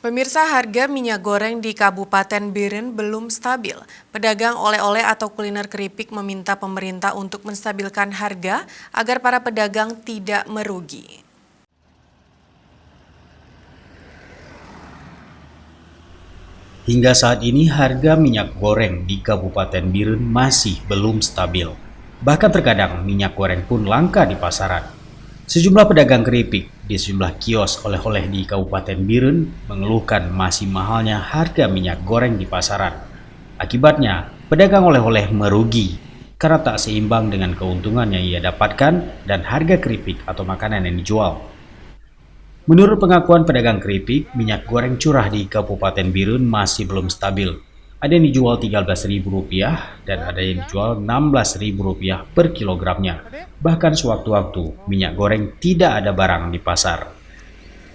Pemirsa, harga minyak goreng di Kabupaten Biren belum stabil. Pedagang oleh-oleh atau kuliner keripik meminta pemerintah untuk menstabilkan harga agar para pedagang tidak merugi. Hingga saat ini harga minyak goreng di Kabupaten Biren masih belum stabil. Bahkan terkadang minyak goreng pun langka di pasaran. Sejumlah pedagang keripik di sejumlah kios oleh-oleh di Kabupaten Biren mengeluhkan masih mahalnya harga minyak goreng di pasaran. Akibatnya, pedagang oleh-oleh merugi karena tak seimbang dengan keuntungan yang ia dapatkan dan harga keripik atau makanan yang dijual. Menurut pengakuan pedagang keripik, minyak goreng curah di Kabupaten Biren masih belum stabil. Ada yang dijual Rp13.000 dan ada yang dijual Rp16.000 per kilogramnya. Bahkan sewaktu-waktu minyak goreng tidak ada barang di pasar.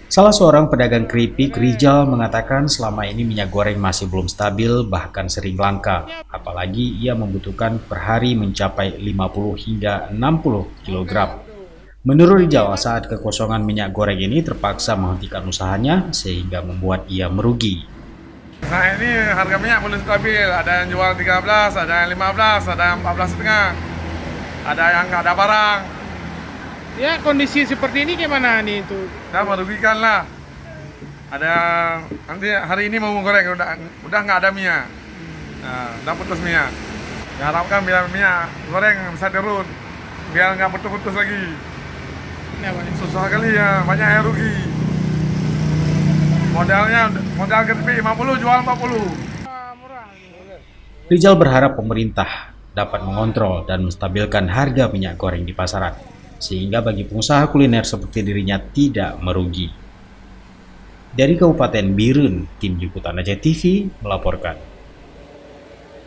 Salah seorang pedagang keripik, Rijal, mengatakan selama ini minyak goreng masih belum stabil, bahkan sering langka. Apalagi ia membutuhkan per hari mencapai 50 hingga 60 kilogram. Menurut Rijal, saat kekosongan minyak goreng ini terpaksa menghentikan usahanya sehingga membuat ia merugi. Nah, ini harga minyak belum stabil, ada yang jual 13, ada yang 15, ada yang 14,5, ada yang nggak ada barang. Ya, kondisi seperti ini gimana nih itu? Nah, merugikan lah. Ada nanti hari ini mau goreng udah nggak ada minyak. Nah, udah putus minyak. Diharapkan biar minyak goreng bisa turun, biar nggak putus-putus lagi. Susah kali ya, banyak yang rugi. Modal keripik 50 jual 40. Rijal berharap pemerintah dapat mengontrol dan menstabilkan harga minyak goreng di pasaran, sehingga bagi pengusaha kuliner seperti dirinya tidak merugi. Dari Kabupaten Biren, tim Liputan Aceh TV melaporkan.